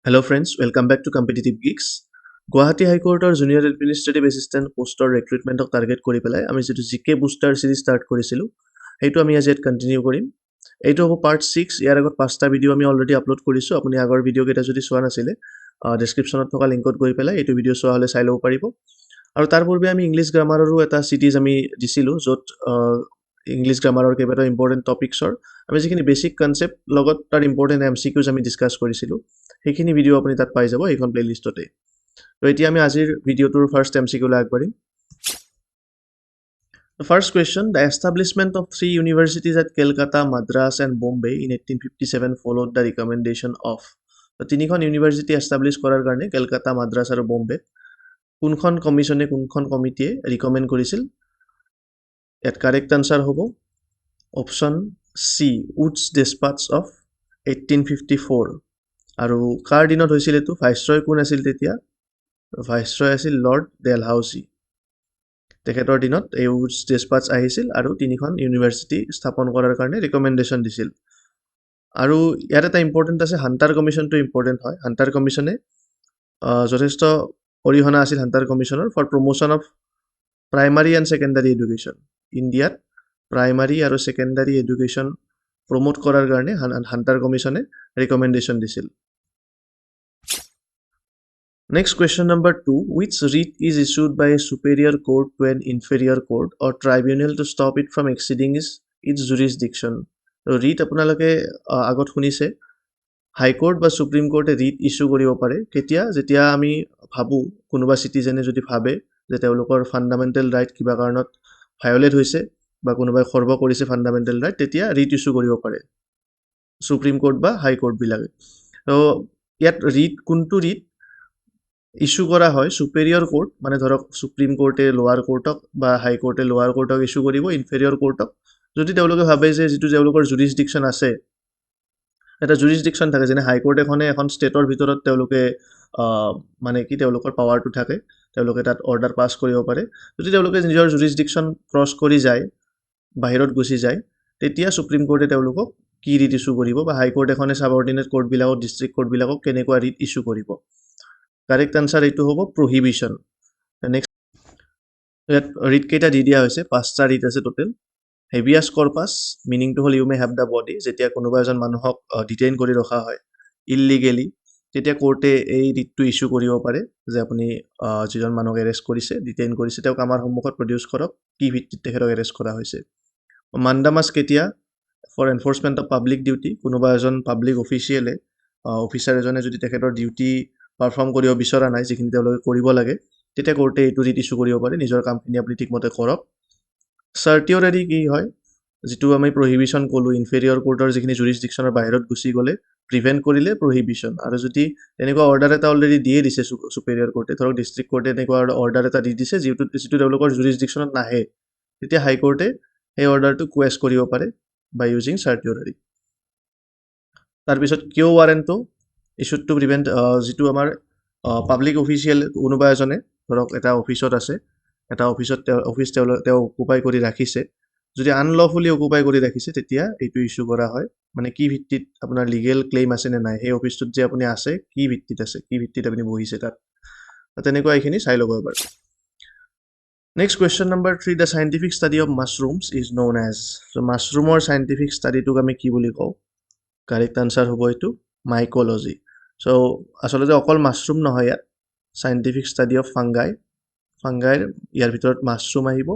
Hello friends, welcome back to Competitive Geeks. Guwahati High Court Junior Administrative Assistant Poster Recruitment target কৰি পেলাই আমি যেটো জিকে booster সিৰিজ start কৰিছিলো সেইটো আমি আজি কন্টিনিউ কৰিম। এইটো হ'ব পাৰ্ট 6। ইয়াৰ আগত 5টা ভিডিও আমি অলৰেডি আপলোড কৰিছো। আপুনি আগৰ ভিডিও কেইটা যদি চোৱা নাছিলে ডেসক্ৰিপচনত থকা লিংকত গৈ পেলাই এইটো ভিডিও চোৱা হলে চাই ল'ব পাৰিব। আৰু তাৰ পূৰ্বে আমি ইংলিছ গ্ৰামাৰৰো এটা সিৰিজ আমি দিছিলো য'ত ইংলিছ গ্ৰামাৰৰ কেইবাটাও ইম্পৰ্টেণ্ট টপিকছৰ আমি যিখিনি বেসিক কনসেপ্ট লগত তাৰ ইম্পৰ্টেণ্ট এমচিকিউজ আমি ডিসকাস কৰিছিলো। সেইখিনি ভিডিও আপুনি তাত পাই যাব এইখন প্লেলিষ্টতে। তো এতিয়া আমি আজিৰ ভিডিওটোৰ ফাৰ্স্ট এমচিকিউলৈ আগবাঢ়িম। The first question, the establishment of 3 universities at Calcutta, Madras and Bombay in 1857 followed the recommendation of. তো তিনিখন ইউনিভাৰ্চিটি এষ্টাব্লিছ কৰাৰ কাৰণে কলকাতা, মাদ্ৰাছ আৰু বম্বে কোনখন কমিশনে কোনখন কমিটিয়ে ৰিকমেণ্ড কৰিছিল? ইয়াত কাৰেক্ট আনসাৰ হ'ব অপশ্যন সি, উডছ ডেছপাটছ অফ 1854। আৰু কাৰ দিনত হৈছিল এইটো? ভাইসৰয় কোন আছিল তেতিয়া? ভাইসৰয় আছিল লৰ্ড ডেলহাউসি। তেখেতৰ দিনত এই উডছ ডেছপাটছ আহিছিল আৰু তিনিখন ইউনিভাৰ্চিটি স্থাপন কৰাৰ কাৰণে ৰিকমেণ্ডেশ্যন দিছিল। আৰু ইয়াত এটা ইম্পৰ্টেণ্ট আছে, হাণ্টাৰ কমিশ্যনটো ইম্পৰ্টেণ্ট হয়। হাণ্টাৰ কমিশ্যনে যথেষ্ট অৰিহণা আছিল হাণ্টাৰ কমিশ্যনৰ for promotion of primary and secondary education. ইণ্ডিয়াত প্ৰাইমাৰী আৰু ছেকেণ্ডাৰী এডুকেশ্যন প্ৰমোট কৰাৰ কাৰণে হাণ্টাৰ কমিশ্যনে ৰিকমেণ্ডেশ্যন দিছিল। Next question number 2. Which writ is issued by a superior court to an inferior court or tribunal to stop it from exceeding its jurisdiction? Writ আপোনালোকে আগত শুনিছে high court বা supreme কোৰ্টে writ issue কৰিব পাৰে কেতিয়া? যেতিয়া আমি ভাবো কোনোবা সিটিজেনে যদি ভাবে যে তেওঁলোকৰ ফাণ্ডামেণ্টেল ৰাইট কিবা কাৰণত ভায়োলেট হৈছে বা কোনোবাই খৰ্ব কৰিছে ফাণ্ডামেণ্টেল ৰাইট, তেতিয়া ৰিট ইস্যু কৰিব পাৰে সুপ্ৰিম কোৰ্ট বা হাই কোৰ্ট বিলাকে। তো ইয়াত ৰিট কোনটো ৰিট ইস্যু কৰা হয়? সুপেৰিয়ৰ কোৰ্ট, মানে ধৰক সুপ্ৰিম কোৰ্টে লোৱাৰ কোৰ্টক বা হাই কোৰ্টে লোৱাৰ কোৰ্টক ইস্যু কৰিব, ইনফেৰিয়ৰ কোৰ্টক যদি তেওঁলোকে ভাবে যে যিটো তেওঁলোকৰ জুৰিছডিকশ্যন আছে, এটা জুৰিছডিকশ্যন থাকে, যেনে হাই কোৰ্ট এখনে এখন ষ্টেটৰ ভিতৰত তেওঁলোকে মানে কি তেওঁলোকৰ পাৱাৰটো থাকে, তেওঁলোকে তাত অৰ্ডাৰ পাছ কৰিব পাৰে। যদি তেওঁলোকে নিজৰ জুৰিছডিকশ্যন ক্ৰছ কৰি যায়, বাহিৰত গুচি যায়, তেতিয়া সুপ্ৰিম কোৰ্টে তেওঁলোকক কি ৰিট ইস্যু কৰিব বা হাই কোৰ্ট এখনে সাবঅৰ্ডিনেট কোৰ্টবিলাকক, ডিষ্ট্ৰিক্ট কোৰ্টবিলাকক কেনেকুৱা ৰিট ইস্যু কৰিব? কাৰেক্ট আনসাৰ এইটো হ'ব প্ৰহিবিশ্যন। নেক্সট ইয়াত ৰিট কেইটা দি দিয়া হৈছে, 5টা ৰিট আছে টোটেল। হেভিয়াছ কৰ্পাছ, মিনিংটো হ'ল you may have the body. যেতিয়া কোনোবা এজন মানুহক ডিটেইন কৰি ৰখা হয় ইললিগেলি, তেতিয়া কোৰ্টে এই ৰিটটো ইস্যু কৰিব পাৰে যে আপুনি যিজন মানুহক এৰেষ্ট কৰিছে, ডিটেইন কৰিছে, তেওঁক আমাৰ সন্মুখত প্ৰডিউচ কৰক, কি ভিত্তিত তেখেতক এৰেষ্ট কৰা হৈছে। মাণ্ডামাছ কেতিয়া? For enforcement of public duty. কোনোবা এজন পাব্লিক অফিচিয়েলে, অফিচাৰ এজনে যদি তেখেতৰ ডিউটি পাৰফৰ্ম কৰিব বিচৰা নাই, যিখিনি তেওঁলোকে কৰিব লাগে, তেতিয়া কোৰ্টে এইটো ৰিট ইস্যু কৰিব পাৰে, নিজৰ কামখিনি আপুনি ঠিকমতে কৰক। চাৰ্টিঅৰাৰী কি হয়? যিটো আমি প্ৰহিবিশ্যন ক'লোঁ, ইনফেৰিয়ৰ কোৰ্টৰ যিখিনি জুৰিছডিকশ্যনৰ বাহিৰত গুচি গ'লে প্ৰিভেণ্ট কৰিলে প্ৰহিবিশ্যন। আৰু যদি তেনেকুৱা অৰ্ডাৰ এটা অলৰেডি দিয়ে দিছে সুপেৰিয়ৰ কোৰ্টে, ধৰক ডিষ্ট্ৰিক্ট কোৰ্টে এনেকুৱা অৰ্ডাৰ এটা দি দিছে যিটো তেওঁলোকৰ জুৰিছডিকশ্যনত নাহে, তেতিয়া হাইকোৰ্টে সেই অৰ্ডাৰটো কুৱেছ কৰিব পাৰে বাই ইউজিং চাৰ্টিঅৰাৰী। তাৰপিছত কিয় ৱাৰেণ্টো ইছ্যুড টু প্ৰিভেণ্ট, যিটো আমাৰ পাব্লিক অফিচিয়েল কোনোবা এজনে ধৰক এটা অফিচত আছে, এটা অফিচত তেওঁ অকুপাই কৰি ৰাখিছে, যদি আনলফুলি অকুপাই কৰি ৰাখিছে, তেতিয়া এইটো ইস্যু কৰা হয়। মানে কি ভিত্তিত আপোনাৰ লিগেল ক্লেইম আছে নে নাই, সেই অফিচটোত যে আপুনি আছে কি ভিত্তিত আছে, কি ভিত্তিত আপুনি বহিছে তাত, তেনেকুৱা এইখিনি চাই ল'ব এবাৰ। Next question number 3, the scientific study of mushrooms is known as. So' মাছৰুমৰ চাইণ্টিফিক ষ্টাডিটোক আমি কি বুলি কওঁ? কাৰেক্ট আনসাৰ হ'ব এইটো মাইক'লজি। চ' আচলতে অকল মাছৰুম নহয়, ইয়াত চাইণ্টিফিক ষ্টাডি অফ ফাংগাই, ফাংগাইৰ ইয়াৰ ভিতৰত মাছৰুম আহিব,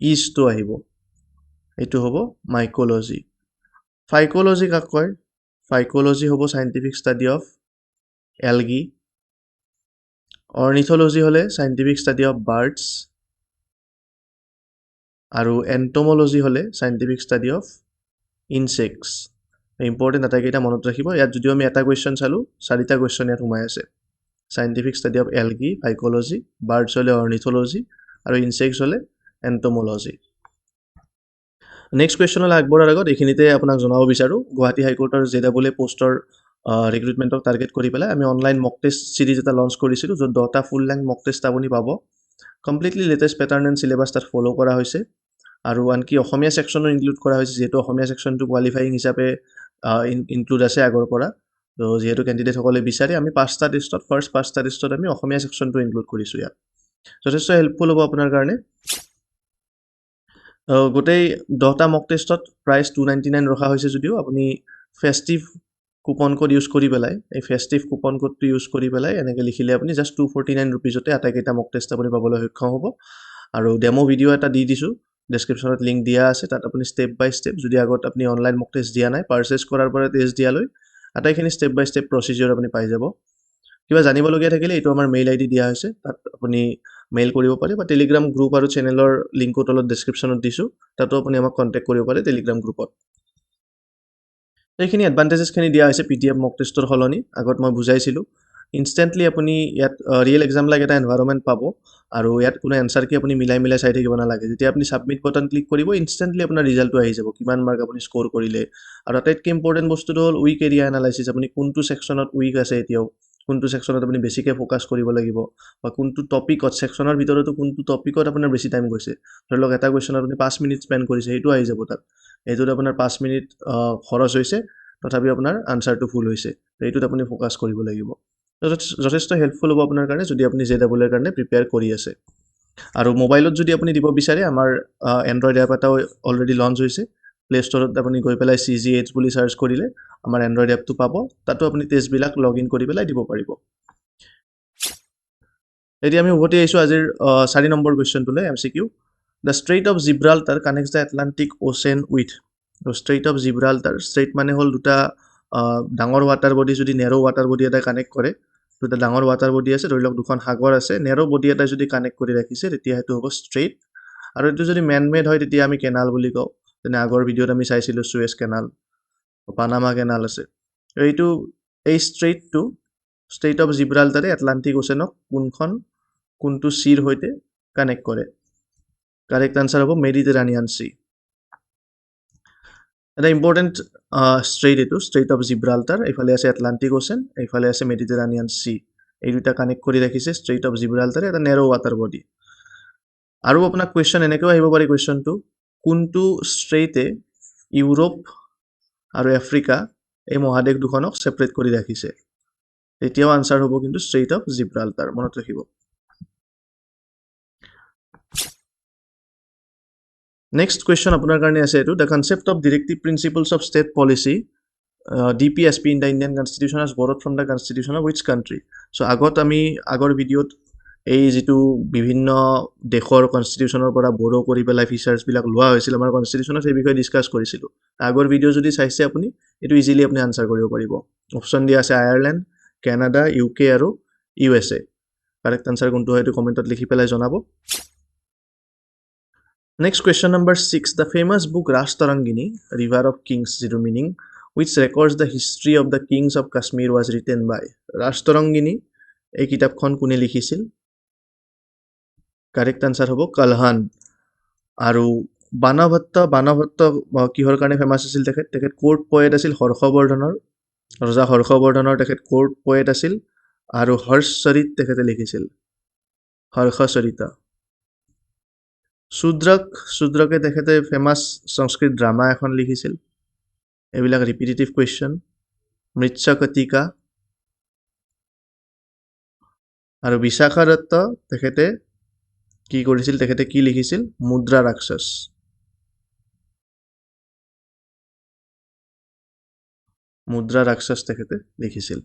ইষ্টটো আহিব, এইটো হ'ব মাইক'লজি। ফাইক'লজি কাক কয়? ফাইক'লজি হ'ব চাইণ্টিফিক ষ্টাডি অফ এলগি। অৰ্নিথ'লজি হ'লে চাইণ্টিফিক ষ্টাডি অফ বাৰ্ডছ। আৰু এণ্টম'লজি হ'লে চাইণ্টিফিক ষ্টাডি অফ ইনছেক্টছ। ইম্পৰ্টেণ্ট আটাইকেইটা মনত ৰাখিব। ইয়াত যদিও আমি এটা কুৱেশ্যন চালোঁ, 4টা কুৱেশ্যন ইয়াত সোমাই আছে। Scientific study of algae, phycology, birds হ'লে অৰ্নিথ'লজি, আৰু ইনছেক্টছ হ'লে এণ্টম'লজি। নেক্সট কুৱেশ্যনলৈ আগবঢ়াৰ আগত এইখিনিতে আপোনাক জনাব বিচাৰোঁ, গুৱাহাটী হাইকোৰ্টৰ JAA পষ্টৰ ৰিক্ৰুটমেণ্টক টাৰ্গেট কৰি পেলাই আমি অনলাইন মক টেষ্ট চিৰিজ এটা লঞ্চ কৰিছিলোঁ, য'ত 10টা ফুল লেংথ মক টেষ্ট আপুনি পাব। Completely latest pattern and syllabus তাত ফ'ল' কৰা হৈছে, আৰু আনকি অসমীয়া ছেকশ্যনো ইনক্লুড কৰা হৈছে, যিহেতু অসমীয়া ছেকশ্যনটো কোৱালিফাইং হিচাপে ইনক্লুড আছে আগৰ পৰা। তো যিহেতু কেণ্ডিডেটসকলে বিচাৰে আমি 5টা টেষ্টত ফাৰ্ষ্ট 5টা টেষ্টত আমি অসমীয়া ছেকশ্যনটো ইনক্লুড কৰিছোঁ ইয়াত যথেষ্ট হেল্পফুল হ'ব আপোনাৰ কাৰণে গোটেই 10টা মক টেষ্টত প্ৰাইচ 299 ৰখা হৈছে যদিও আপুনি ফেষ্টিভ কুপন কোড ইউজ কৰি পেলাই এই ফেষ্টিভ কুপন কোডটো ইউজ কৰি পেলাই এনেকৈ লিখিলে আপুনি জাষ্ট 249 ৰুপিজতে আটাইকেইটা মক টেষ্ট আপুনি পাবলৈ সক্ষম হ'ব আৰু ডেমো ভিডিঅ' এটা দি দিছোঁ ডেছক্ৰিপশ্যনত লিংক দিয়া আছে তাত আপুনি ষ্টেপ বাই ষ্টেপ যদি আগত আপুনি অনলাইন মক টেষ্ট দিয়া নাই পাৰ্চেছ কৰাৰ পৰা টেষ্ট দিয়ালৈ আটাইখিনি ষ্টেপ বাই ষ্টেপ প্ৰচিডিঅ'ৰ আপুনি পাই যাব কিবা জানিবলগীয়া থাকিলে এইটো আমাৰ মেইল আইডি দিয়া হৈছে তাত আপুনি মেইল কৰিব পাৰে বা টেলিগ্ৰাম গ্ৰুপ আৰু চেনেলৰ লিংকো তলত ডেছক্ৰিপশ্যনত দিছোঁ তাতো আপুনি আমাক কণ্টেক্ট কৰিব পাৰে টেলিগ্ৰাম গ্ৰুপত এইখিনি এডভান্টেজেছখিনি দিয়া হৈছে PDF মক টেষ্টৰ সলনি আগত মই বুজাইছিলোঁ ইনষ্টেণ্টলি আপুনি ইয়াত ৰিয়েল এক্সাম লাইক এটা এনভাইৰমেণ্ট পাব আৰু ইয়াত কোনো এনচাৰ কি আপুনি মিলাই চাই থাকিব নালাগে যেতিয়া আপুনি ছাবমিট বটন ক্লিক কৰিব ইনষ্টেণ্টলি আপোনাৰ ৰিজাল্টটো আহি যাব কিমান মাৰ্ক আপুনি স্ক'ৰ কৰিলে আৰু আটাইতকৈ ইম্পৰ্টেণ্ট বস্তুটো হ'ল উইক এৰিয়া এনালাইচিছ আপুনি কোনটো ছেকশ্যনত উইক আছে এতিয়াও কোনটো ছেকশ্যনত আপুনি বেছিকৈ ফ'কাছ কৰিব লাগিব বা কোনটো টপিকত ছেকশ্যনৰ ভিতৰতো কোনটো টপিকত আপোনাৰ বেছি টাইম গৈছে ধৰি লওক এটা কুৱেশ্যনত আপুনি 5 মিনিট স্পেণ্ড কৰিছে সেইটো আহি যাব তাত এইটোত আপোনাৰ 5 মিনিট খৰচ হৈছে তথাপি আপোনাৰ আনচাৰটো ফুল হৈছে এইটোত আপুনি ফ'কাছ কৰিব লাগিব যথেষ্ট হেল্পফুল হ'ব আপোনাৰ কাৰণে যদি আপুনি JEEৰ কাৰণে প্ৰিপেয়াৰ কৰি আছে আৰু মোবাইলত যদি আপুনি দিব বিচাৰে আমাৰ এণ্ড্ৰইড এপ এটাও অলৰেডি লঞ্চ হৈছে প্লে ষ্টৰত আপুনি গৈ পেলাই CGH বুলি চাৰ্চ কৰিলে আমাৰ এণ্ড্ৰইড এপটো পাব তাতো আপুনি টেষ্টবিলাক লগ ইন কৰি পেলাই দিব পাৰিব এতিয়া আমি উভতি আহিছোঁ আজিৰ 4 নম্বৰ কুৱেশ্যনটোলৈ MCQ the strait of Gibraltar connects the Atlantic ocean with strait of Gibraltar strait মানে হ'ল দুটা ডাঙৰ ৱাটাৰ বডি যদি নেৰ' ৱাটাৰ বডি এটাই কানেক্ট কৰে দুটা ডাঙৰ ৱাটাৰ বডি আছে ধৰি লওক দুখন সাগৰ আছে নেৰ' বডি এটাই যদি কানেক্ট কৰি ৰাখিছে তেতিয়া সেইটো হ'ব ষ্ট্ৰেইট আৰু এইটো যদি মেন মেড হয় তেতিয়া আমি কেনাল বুলি কওঁ যেনে আগৰ ভিডিঅ'ত আমি চাইছিলোঁ চুৱেজ কেনাল পানামা কেনাল আছে এইটো এই ষ্ট্ৰেইট অফ জিব্ৰাল্টাৰে এটলাণ্টিক অ'চেনক কোনটো চিৰ সৈতে কানেক্ট কৰে কাৰেক্ট আনচাৰ হ'ব মেডিটেৰানিয়ান চি এটা ইম্পৰ্টেণ্ট ষ্ট্ৰেইট এইটো ষ্ট্ৰেইট অফ জিব্ৰাল্টাৰ এইফালে আছে এটলাণ্টিক অ'চেন এইফালে আছে মেডিটেৰানিয়ান চি এই দুটা কানেক্ট কৰি ৰাখিছে ষ্ট্ৰেইট অফ জিব্ৰাল্টাৰে এটা নেৰ' ৱাটাৰ বডি আৰু আপোনাক কুৱেশ্যন এনেকৈও আহিব পাৰে কুৱেশ্যনটো কোনটো ষ্ট্ৰেইটে ইউৰোপ আৰু আফ্ৰিকা এই মহাদেশ দুখনক ছেপাৰেট কৰি ৰাখিছে তেতিয়াও আনচাৰ হ'ব কিন্তু ষ্ট্ৰেইট অফ জিব্ৰাল্টাৰ মনত ৰাখিব নেক্সট কুৱেশ্যন আপোনাৰ কাৰণে আছে এইটো the concept of directive principles of state policy DPSP in the Indian constitution as borrowed from the constitution of which country so' আগত আমি আগৰ ভিডিঅ'ত এই যিটো বিভিন্ন দেশৰ কনষ্টিটিউশ্যনৰ পৰা বড়ো কৰি পেলাই ফিচাৰ্ছবিলাক লোৱা হৈছিল আমাৰ কনষ্টিটিউশ্যনত সেই বিষয়ে ডিছকাছ কৰিছিলোঁ আগৰ ভিডিঅ' যদি চাইছে আপুনি এইটো ইজিলি আপুনি আনচাৰ কৰিব পাৰিব অপশ্যন দিয়া আছে আয়াৰলেণ্ড কেনাডা UK আৰু USA কাৰেক্ট আনচাৰ কোনটো হয় এইটো কমেণ্টত লিখি পেলাই জনাব Next question number 6. The famous book Rashtarangini, River of Kings, zero meaning, which records the history of the kings of Kashmir was written by Rashtarangini. এই কিতাপখন কোনে লিখিছিল কাৰেক্ট আনচাৰ হ'ব কালহান আৰু বাণভট্ট কিহৰ কাৰণে ফেমাছ আছিল তেখেত কোৰ্ট পয়েট আছিল হৰ্ষবৰ্ধনৰ ৰজা হৰ্ষবৰ্ধনৰ তেখেত কোৰ্ট পয়েট আছিল আৰু হৰ্ষচৰিত তেখেতে লিখিছিল হৰ্ষচৰিত শূদ্ৰকে তেখেতে ফেমাছ সংস্কৃত ড্ৰামা এখন লিখিছিল এইবিলাক ৰিপিটেটিভ কুৱেশ্যন মৃচ্ছকটিকা আৰু বিশাখা দত্ত তেখেতে কি কৰিছিল তেখেতে কি লিখিছিল মুদ্ৰা ৰাক্ষস তেখেতে লিখিছিল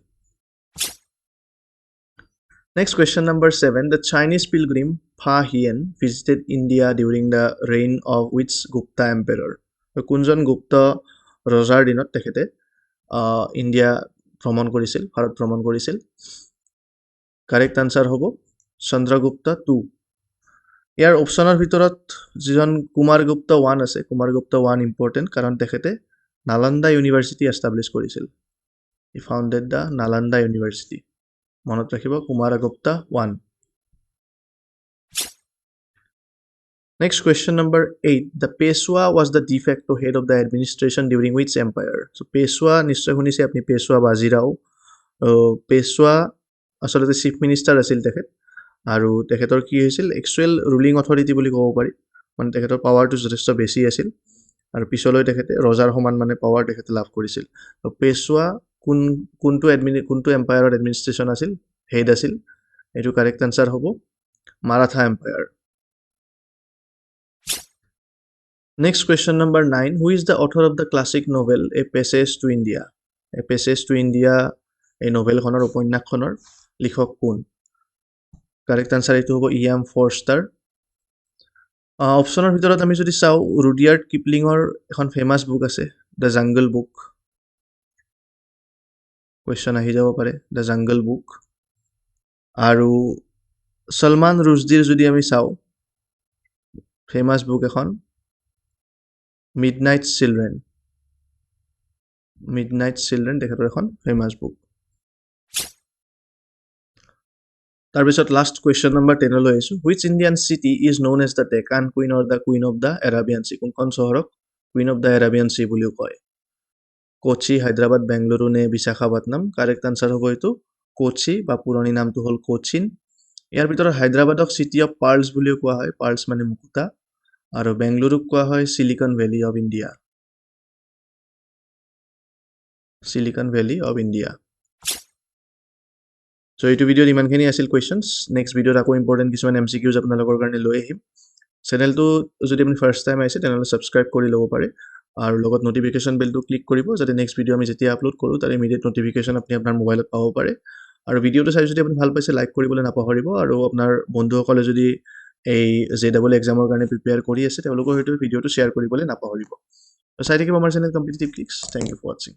Next question number 7. The Chinese pilgrim Fa Hien visited India during the reign of which Gupta emperor? কোনজন গুপ্ত ৰজাৰ দিনত তেখেতে ইণ্ডিয়া ভ্ৰমণ কৰিছিল ভাৰত ভ্ৰমণ কৰিছিল কাৰেক্ট আনচাৰ হ'ব চন্দ্ৰগুপ্ত 2 ইয়াৰ অপশ্যনৰ ভিতৰত যিজন কুমাৰগুপ্ত 1 আছে কুমাৰগুপ্ত 1 ইম্পৰ্টেণ্ট কাৰণ তেখেতে নালন্দা ইউনিভাৰ্চিটি এষ্টাব্লিছ কৰিছিল হি ফাউণ্ডেড দ্য নালন্দা ইউনিভাৰ্চিটি মনত ৰাখিব কুমাৰগুপ্তা 1 Next question number 8 The Peshwa was the de facto head of the administration during which empire so Peshwa নিশ্চয় শুনিছে আপুনি Peshwa বাজিৰাও Peshwa আসলতে চিফ মিনিষ্টাৰ আছিল তেখেত আৰু তেখেতৰ কি হৈছিল এক্সুৱেল ৰুলিং অথৰিটি বুলি ক'ব পাৰি মানে তেখেতৰ পাৱাৰটো যথেষ্ট বেছি আছিল আৰু পিছলৈ তেখেতে ৰজাৰ সমান মানে পাৱাৰ তেখেতে লাভ কৰিছিল Peshwa কোনটো এম্পায়াৰৰ এডমিনিষ্ট্ৰেশ্যন আছিল হেড আছিল এইটো কাৰেক্ট আনসাৰ হ'ব Maratha empire Next question number 9. Who is the author of the classic novel A Passage to India? A Passage to India এই নভেলখনৰ উপন্যাসখনৰ লিখক কোন কাৰেক্ট আনসাৰ এইটো হ'ব E.M. Forster অপশ্যনৰ ভিতৰত আমি যদি চাওঁ ৰুডিয়াৰ্ড কিপলিঙৰ এখন ফেমাছ বুক আছে দ্য জাংগল বুক কুৱেশ্যন আহি যাব পাৰে দ্য জাংগল বুক আৰু সলমান ৰুছদিৰ যদি আমি চাওঁ ফেমাছ বুক এখন মিডনাইট চিলড্ৰেন তেখেতৰ এখন ফেমাছ বুক তাৰপিছত লাষ্ট কুৱেশ্যন নম্বৰ 10 লৈ আহিছোঁ which Indian city is known as the Deccan queen or the queen of the Arabian sea কোনখন চহৰক queen of the Arabian sea বুলিও কয় কোচি হায়দৰাবাদ বেংগলুৰু নে বিশাখাপট্টনম কাৰেক্ট আনসাৰ হ'ব এইটো কোচি বা পুৰণি নামটো হ'ল কোচিন ইয়াৰ ভিতৰত হায়দৰাবাদক চিটি অফ পাৰ্লছ বুলিও কোৱা হয় পাৰ্লছ মানে মুকুতা আৰু বেংগলুৰুক কোৱা হয় silicon valley of India So, এইটো ভিডিঅ'ত ইমানখিনি আছিল কুৱেশ্যনছ নেক্সট ভিডিঅ'ত আকৌ ইম্পৰ্টেণ্ট কিছুমান MCQs আপোনালোকৰ কাৰণে লৈ আহিম চেনেলটো যদি আপুনি ফাৰ্ষ্ট টাইম আহিছে তেনেহ'লে ছাবস্ক্ৰাইব কৰি ল'ব পাৰে আৰু লগত নটিফিকেশ্যন বেলটো ক্লিক কৰিব যাতে নেক্সট ভিডিঅ' আমি যেতিয়া আপলোড কৰোঁ তাৰ ইমিডিয়েট নটিফিকেশ্যন আপুনি আপোনাৰ মোবাইলত পাব পাৰে আৰু ভিডিঅ'টো চাই যদি আপুনি ভাল পাইছে লাইক কৰিবলৈ নাপাহৰিব আৰু আপোনাৰ বন্ধুসকলে যদি এই JEE এক্সামৰ কাৰণে প্ৰিপেয়াৰ কৰি আছে তেওঁলোকৰ হয়তো ভিডিঅ'টো শ্বেয়াৰ কৰিবলৈ নাপাহৰিব চাই থাকিব আমাৰ channel Competitive Clicks thank you for ৱাচিং